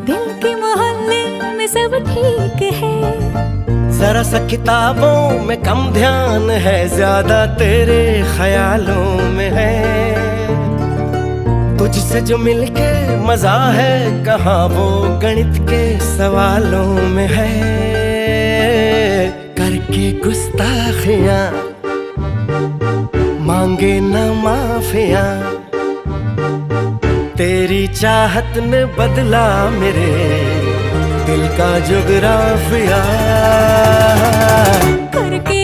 दिल के मोहल्ले में सब ठीक है, जरा सा किताबों में कम ध्यान है, ज्यादा तेरे ख्यालों में है। तुझसे जो मिलके मजा है, कहाँ वो गणित के सवालों में है। करके गुस्ताखियां मांगे न माफियां, तेरी चाहत ने बदला मेरे दिल का जुगराफिया। करके